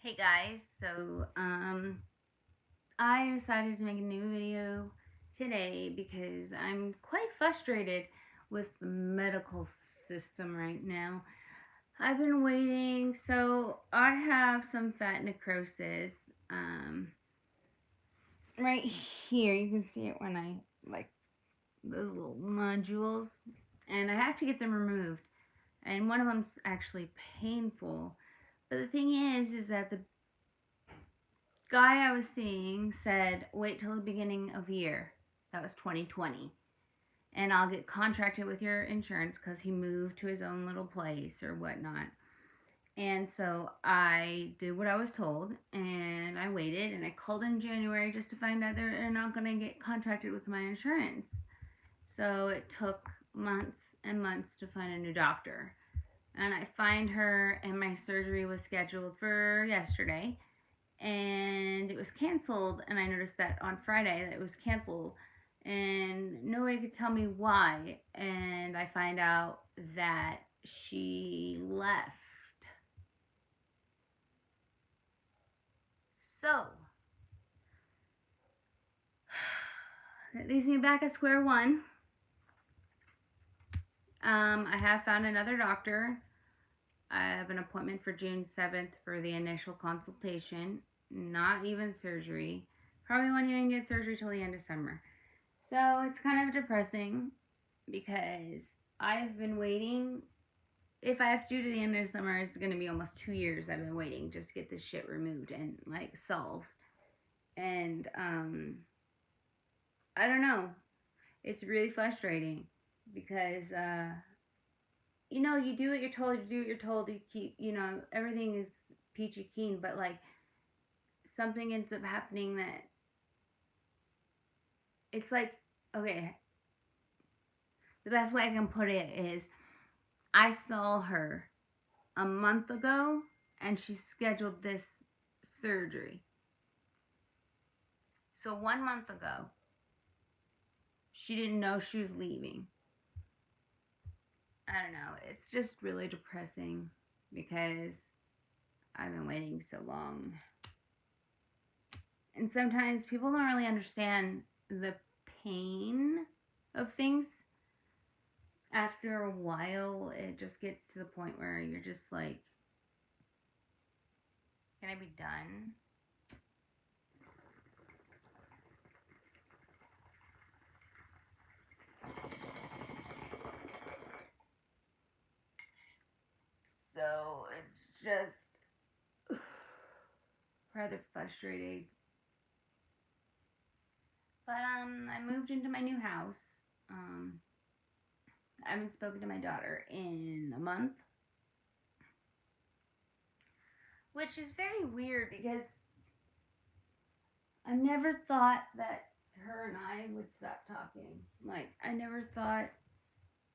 Hey guys, I decided to make a new video today because I'm quite frustrated with the medical system right now. I've been waiting, so I have some fat necrosis. Right here, you can see it when I like those little nodules, and I have to get them removed. And one of them's actually painful. But the thing is that the guy I was seeing said, wait till the beginning of year. That was 2020. And I'll get contracted with your insurance because he moved to his own little place or whatnot. And so I did what I was told and I waited and I called in January just to find out they're not going to get contracted with my insurance. So it took months and months to find a new doctor. And I find her, and my surgery was scheduled for yesterday, and it was canceled. And I noticed that on Friday that it was canceled, and nobody could tell me why. And I find out that she left. So that leaves me back at square one. I have found another doctor. I have an appointment for June 7th for the initial consultation, not even surgery. Probably won't even get surgery till the end of summer. So it's kind of depressing because I've been waiting. If I have to do to the end of summer, it's going to be almost 2 years I've been waiting just to get this shit removed and like solved. And I don't know. It's really frustrating because you do what you're told, you do what you're told, you keep, everything is peachy keen, but like something ends up happening that it's like, okay, the best way I can put it is I saw her a month ago and she scheduled this surgery. So 1 month ago, she didn't know she was leaving. I don't know. It's just really depressing because I've been waiting so long. And sometimes people don't really understand the pain of things. After a while, it just gets to the point where you're just like, can I be done? So it's just rather frustrating. But I moved into my new house. I haven't spoken to my daughter in a month, which is very weird because I never thought that her and I would stop talking. Like, I never thought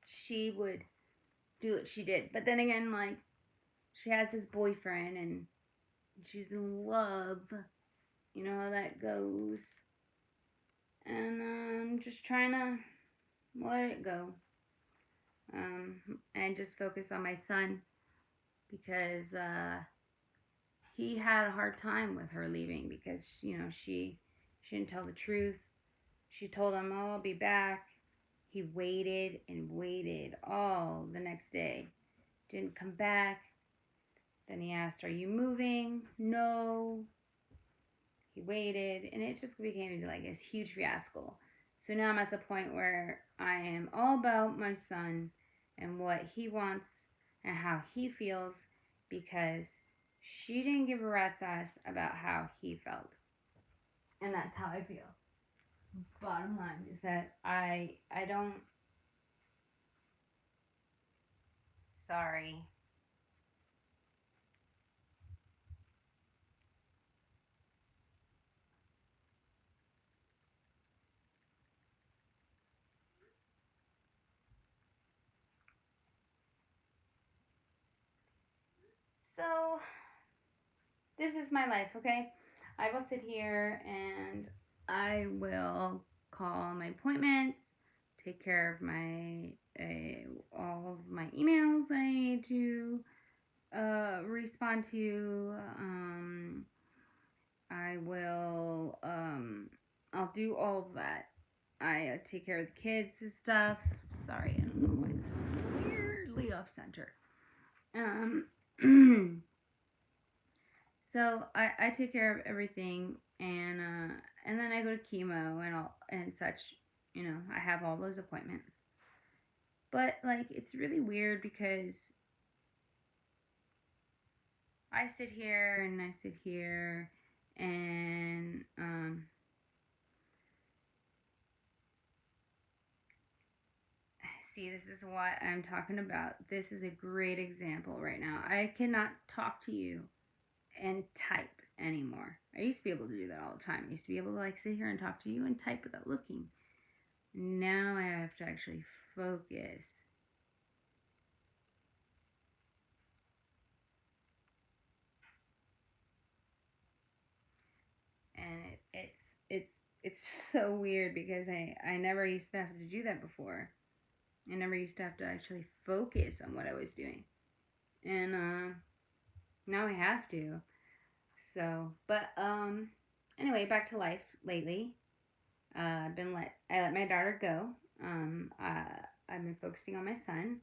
she would do what she did. But then again, like, she has this boyfriend and she's in love. You know how that goes. And I'm just trying to let it go. And just focus on my son because he had a hard time with her leaving because she didn't tell the truth. She told him, "Oh, I'll be back." He waited and waited all the next day. Didn't come back. Then he asked, "Are you moving?" No. He waited, and it just became like this huge fiasco. So now I'm at the point where I am all about my son and what he wants and how he feels because she didn't give a rat's ass about how he felt. And that's how I feel. Bottom line is that I don't. Sorry. So this is my life, okay? I will sit here and I will call my appointments, take care of my all of my emails that I need to, respond to. I will. I'll do all of that. I take care of the kids and stuff. Sorry, I don't know why this is weirdly off center. So I take care of everything, and then I go to chemo and such. You know, I have all those appointments. But like, it's really weird because I sit here and I sit here, and see, this is what I'm talking about. This is a great example right now. I cannot talk to you and type anymore. I used to be able to do that all the time. I used to be able to like sit here and talk to you and type without looking. Now I have to actually focus. And it's so weird because I never used to have to do that before. I never used to have to actually focus on what I was doing. And now I have to. So, but anyway, back to life lately. I let my daughter go. I've been focusing on my son,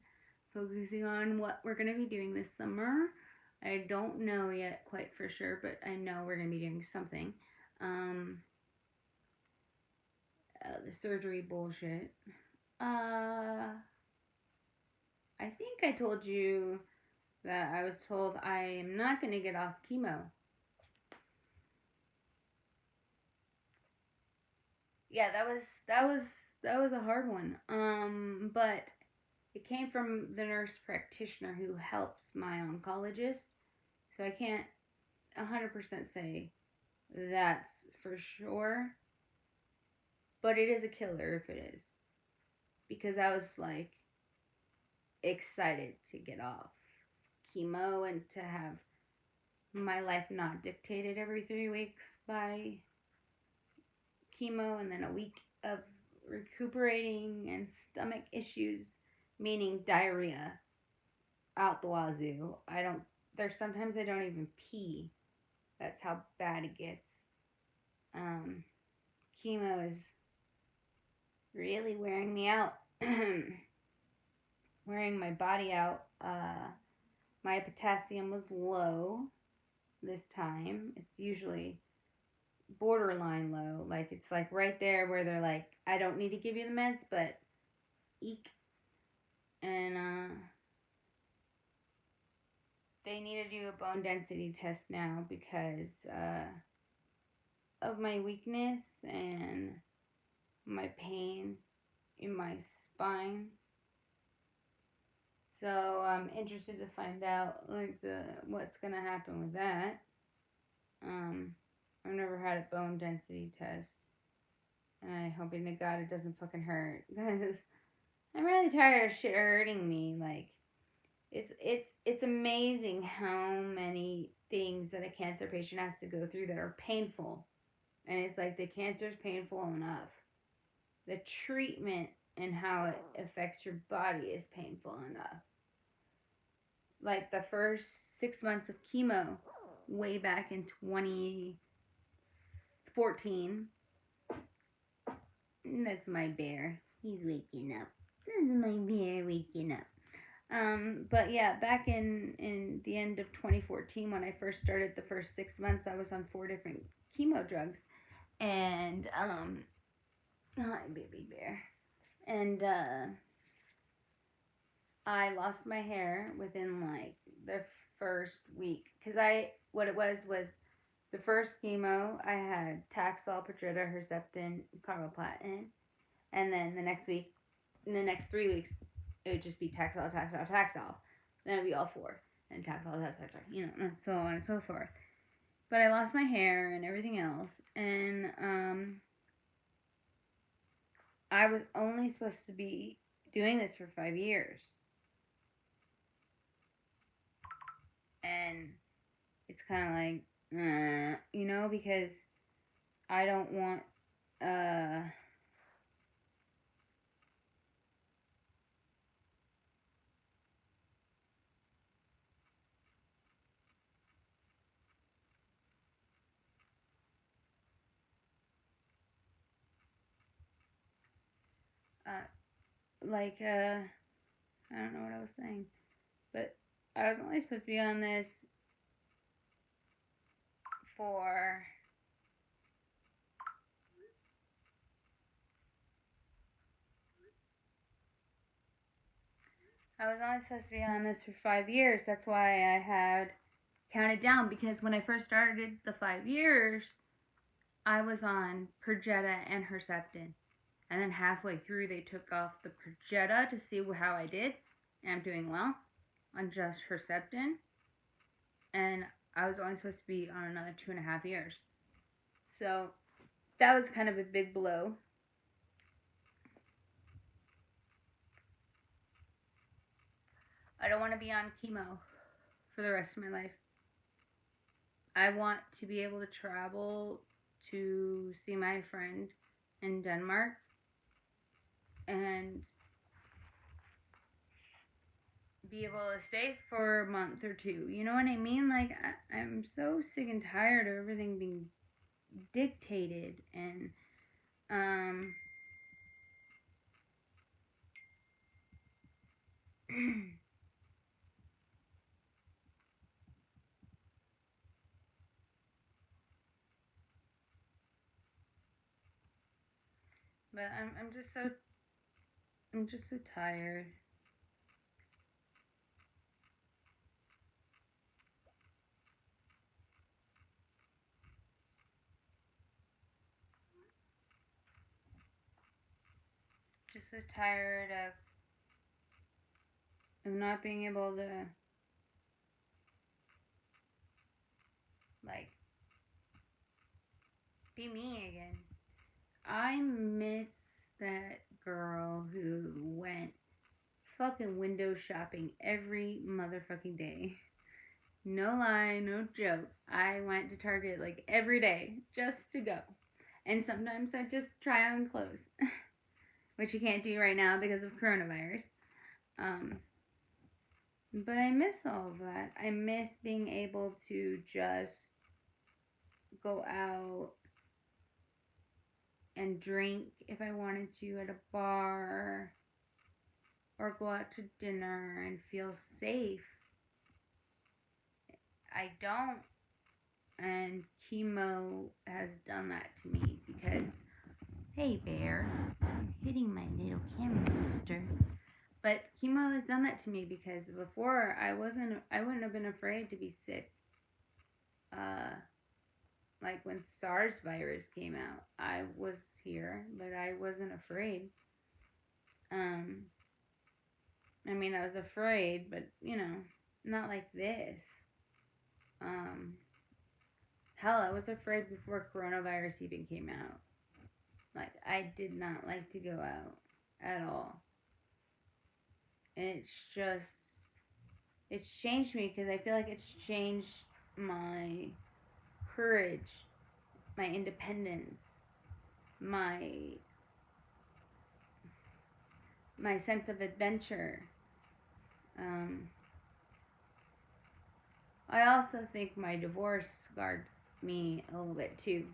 focusing on what we're gonna be doing this summer. I don't know yet quite for sure, but I know we're gonna be doing something. Um, the surgery bullshit. I think I told you that I was told I am not gonna get off chemo. Yeah, that was a hard one. But it came from the nurse practitioner who helps my oncologist, so I can't 100% say that's for sure. But it is a killer if it is, because I was like excited to get off chemo and to have my life not dictated every 3 weeks by chemo and then a week of recuperating and stomach issues, meaning diarrhea out the wazoo. There's sometimes I don't even pee. That's how bad it gets. Chemo is really wearing me out, wearing my body out. My potassium was low this time. It's usually borderline low. Like, it's like right there where they're like, I don't need to give you the meds, but eek. And they need to do a bone density test now because of my weakness and my pain in my spine. So I'm interested to find out like what's gonna happen with that. I've never had a bone density test, and I'm hoping to God it doesn't fucking hurt because I'm really tired of shit hurting me. Like, it's amazing how many things that a cancer patient has to go through that are painful, and it's like the cancer is painful enough. The treatment and how it affects your body is painful enough. Like the first 6 months of chemo, way back in 2014. That's my bear. He's waking up. That's my bear waking up. But yeah, back in the end of 2014, when I first started the first 6 months, I was on 4 different chemo drugs, and hi baby bear, and I lost my hair within like the first week, because what it was the first chemo I had Taxol, Perjeta, Herceptin, carboplatin, and then the next week, in the next 3 weeks, it would just be Taxol, Taxol, Taxol. Then it'd be all 4, and Taxol, Taxol, you know, so on and so forth. But I lost my hair and everything else, and I was only supposed to be doing this for 5 years. And it's kind of like, you know, because I don't want, like, I don't know what I was saying, but I was only supposed to be on this for I was only supposed to be on this for 5 years. That's why I had counted down, because when I first started the 5 years, I was on Perjeta and Herceptin. And then halfway through, they took off the Perjeta to see how I did. And I'm doing well on just Herceptin. And I was only supposed to be on another 2.5 years. So that was kind of a big blow. I don't want to be on chemo for the rest of my life. I want to be able to travel to see my friend in Denmark and be able to stay for a month or two. You know what I mean? Like, I'm so sick and tired of everything being dictated and, but I'm just so tired. Just so tired of not being able to, like, be me again. I miss that girl who went fucking window shopping every motherfucking day. No lie, no joke. I went to Target like every day just to go. And sometimes I just try on clothes, which you can't do right now because of coronavirus. But I miss all of that. I miss being able to just go out and drink if I wanted to at a bar, or go out to dinner and feel safe. I don't. And chemo has done that to me because, hey bear, you're hitting my little camera, mister. But chemo has done that to me because before I wouldn't have been afraid to be sick. Like when SARS virus came out, I was here, but I wasn't afraid. I mean, I was afraid, but not like this. Hell, I was afraid before coronavirus even came out. Like, I did not like to go out at all. And it's changed me because I feel like it's changed my courage, my independence, my sense of adventure. I also think my divorce scarred me a little bit too.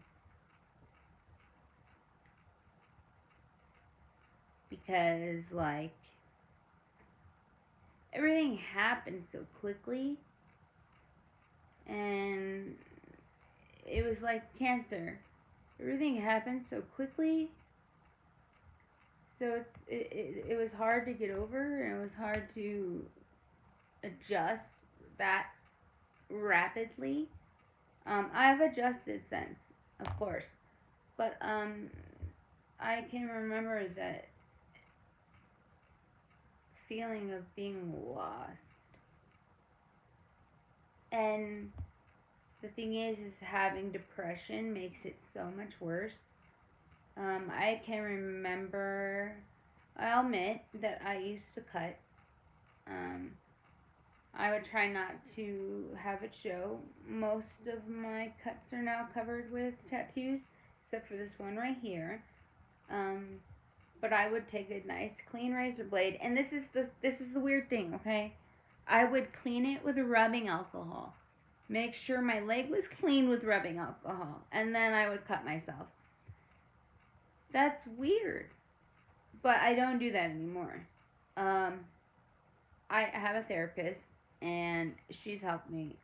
Because, like, everything happened so quickly. And it was like cancer. Everything happened so quickly. So it was hard to get over, and it was hard to adjust that rapidly. I've adjusted since, of course, but I can remember that feeling of being lost. And the thing is having depression makes it so much worse. I can remember, I'll admit that I used to cut. I would try not to have it show. Most of my cuts are now covered with tattoos, except for this one right here. But I would take a nice clean razor blade, and this is the weird thing, okay? I would clean it with rubbing alcohol. Make sure my leg was clean with rubbing alcohol, and then I would cut myself. That's weird. But I don't do that anymore. I have a therapist, and she's helped me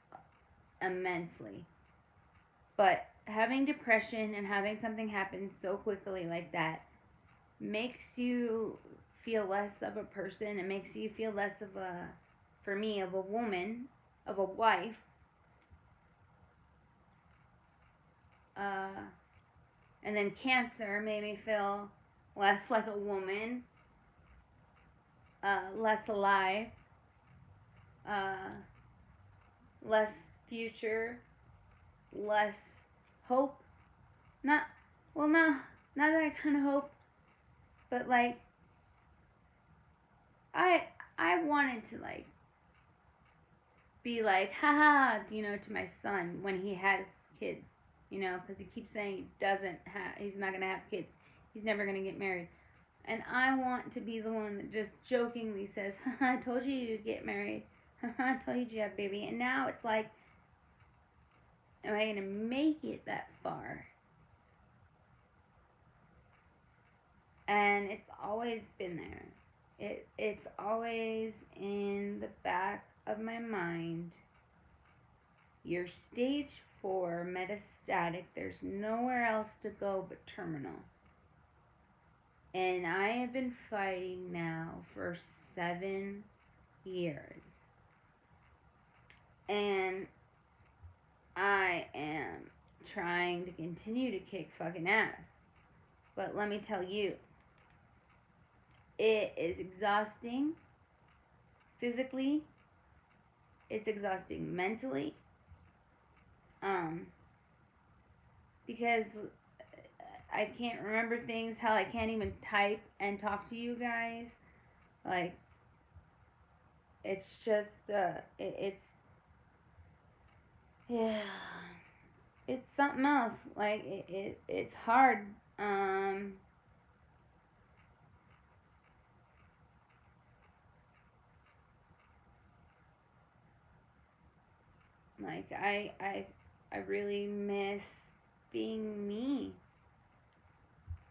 immensely. But having depression and having something happen so quickly like that makes you feel less of a person. It makes you feel less of a, for me, of a woman, of a wife. And then cancer made me feel less like a woman, less alive, less future, less hope. Not, well, no, not that kind of hope, but like, I wanted to like be like, haha, you know, to my son when he has kids, you know, because he keeps saying he's not gonna have kids, he's never gonna get married, and I want to be the one that just jokingly says, haha, I told you you'd get married, haha, I told you you'd have a baby, and now it's like, am I gonna make it that far? And it's always been there. It's always in the back of my mind. You're stage 4 metastatic. There's nowhere else to go but terminal. And I have been fighting now for 7 years. And I am trying to continue to kick fucking ass. But let me tell you, it is exhausting physically. It's exhausting mentally. Because I can't remember things. Hell, I can't even type and talk to you guys. Like, it's just, it's yeah, it's something else. Like, it's hard. Like, I really miss being me.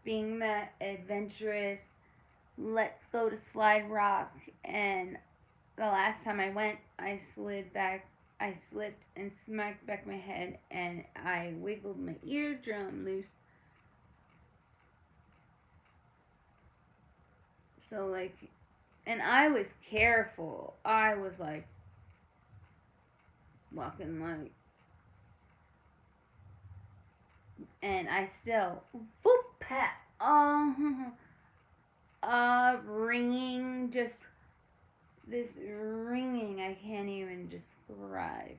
Being that adventurous, let's go to Slide Rock. And the last time I went, I slipped and smacked back my head, and I wiggled my eardrum loose. So, like, and I was careful. I was like, walking like, and I still, whoop, pat, ringing, just this ringing I can't even describe.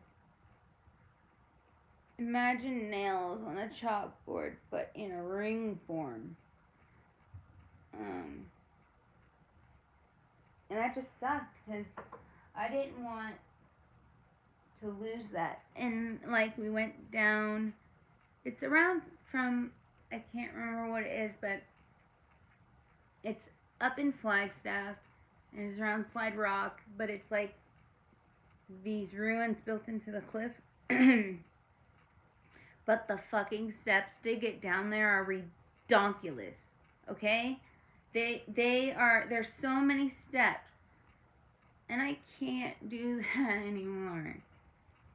Imagine nails on a chalkboard, but in a ring form. And that just sucked because I didn't want to lose that. And like, we went down, it's around from, I can't remember what it is, but it's up in Flagstaff and it's around Slide Rock, but it's like these ruins built into the cliff. But the fucking steps to get down there are redonkulous. Okay? There's so many steps. And I can't do that anymore.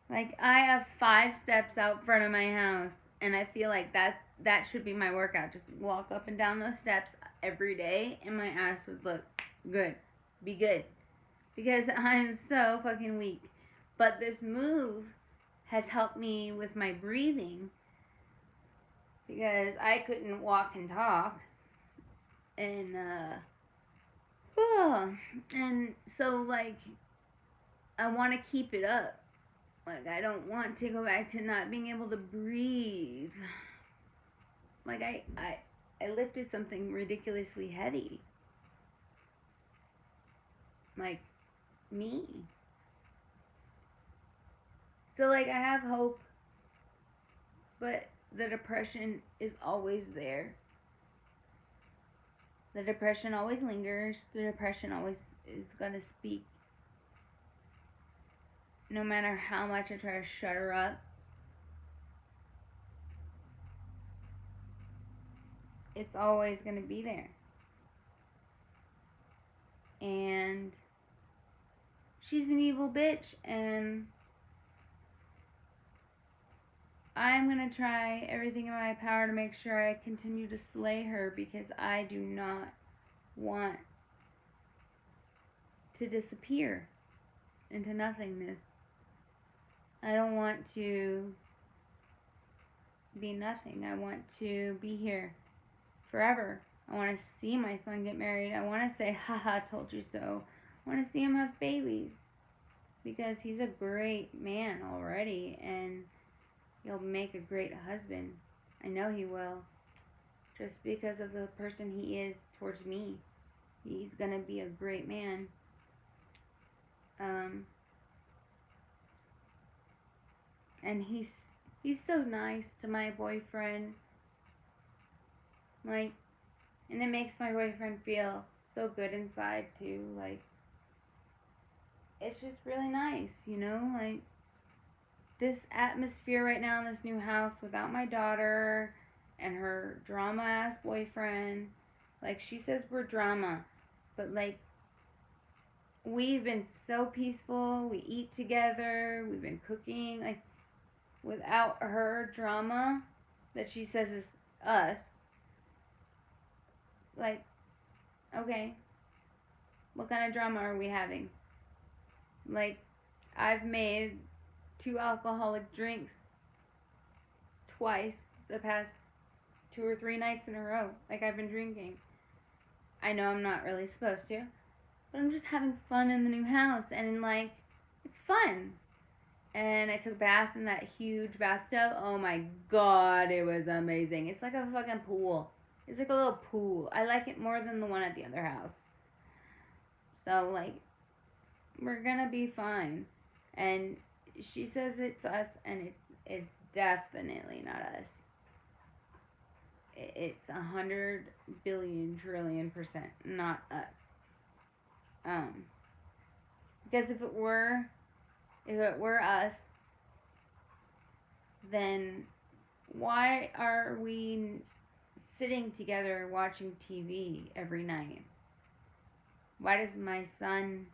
Like, I have 5 steps out front of my house, and I feel like that should be my workout. Just walk up and down those steps every day, and my ass would look good. Be good. Because I'm so fucking weak. But this move has helped me with my breathing, because I couldn't walk and talk. And, and so, like, I want to keep it up. Like, I don't want to go back to not being able to breathe. Like, I lifted something ridiculously heavy. Like, me. So, like, I have hope. But the depression is always there. The depression always lingers. The depression always is going to speak. No matter how much I try to shut her up. It's always going to be there. and she's an evil bitch, and I'm gonna try everything in my power to make sure I continue to slay her, because I do not want to disappear into nothingness. I don't want to be nothing. I want to be here forever. I want to see my son get married. I want to say, haha, told you so. I want to see him have babies, because he's a great man already, and he'll make a great husband. I know he will. Just because of the person he is towards me. He's gonna be a great man. And he's so nice to my boyfriend. Like, and it makes my boyfriend feel so good inside too. Like, it's just really nice, you know? Like, this atmosphere right now in this new house without my daughter and her drama ass boyfriend. Like, she says we're drama, but like, we've been so peaceful. We eat together. We've been cooking. Like, without her drama that she says is us. Like, okay, what kind of drama are we having? Like, I've made 2 alcoholic drinks twice the past 2 or 3 nights in a row. Like, I've been drinking. I know I'm not really supposed to, but I'm just having fun in the new house, and like, it's fun. And I took a bath in that huge bathtub. Oh my god, it was amazing. It's like a fucking pool. It's like a little pool. I like it more than the one at the other house. So, like, we're gonna be fine. And she says it's us, and it's definitely not us. It's 100 billion trillion % not us. Because if it were us, then why are we sitting together watching TV every night? Why does my son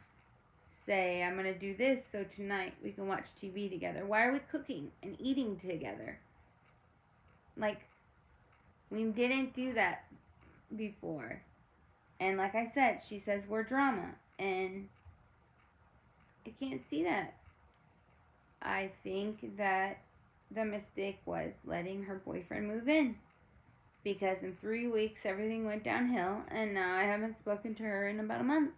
say, I'm going to do this so tonight we can watch TV together? Why are we cooking and eating together? Like, we didn't do that before. And like I said, she says we're drama, and I can't see that. I think that the mistake was letting her boyfriend move in, because in 3 weeks everything went downhill, and now I haven't spoken to her in about a month.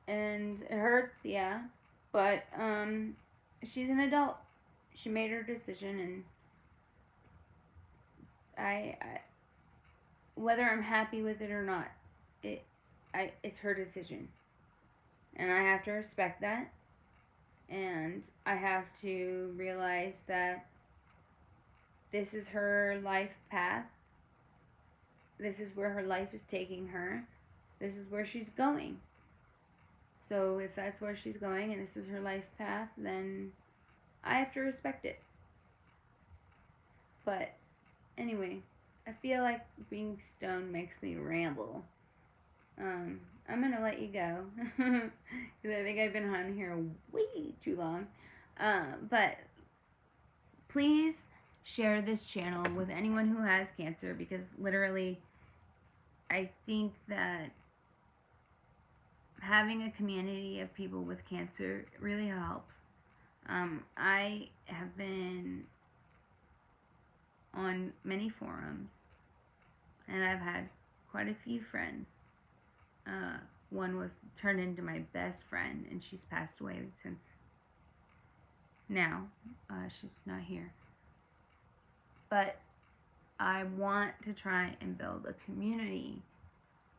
And it hurts, yeah, but she's an adult. She made her decision, and I whether I'm happy with it or not, it's her decision, and I have to respect that. And I have to realize that this is her life path. This is where her life is taking her. This is where she's going. So if that's where she's going and this is her life path, then I have to respect it. But anyway, I feel like being stoned makes me ramble. I'm gonna let you go because I think I've been on here way too long. But please share this channel with anyone who has cancer, because literally I think that having a community of people with cancer really helps. I have been on many forums, and I've had quite a few friends. One was turned into my best friend, and she's passed away since now. She's not here. But I want to try and build a community,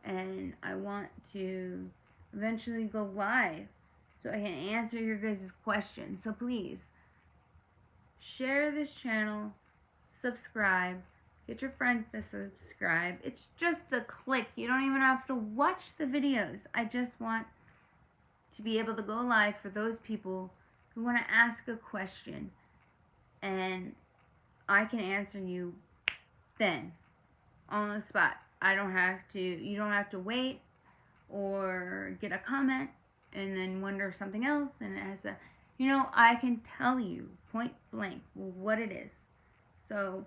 and I want to eventually go live so I can answer your guys' questions. So please, share this channel, subscribe, get your friends to subscribe. It's just a click. You don't even have to watch the videos. I just want to be able to go live for those people who want to ask a question, and I can answer you then on the spot. You don't have to wait or get a comment and then wonder something else, and it has a, you know, I can tell you point blank what it is. So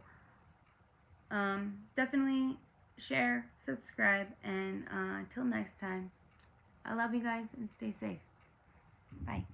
definitely share, subscribe, and until next time, I love you guys and stay safe. Bye.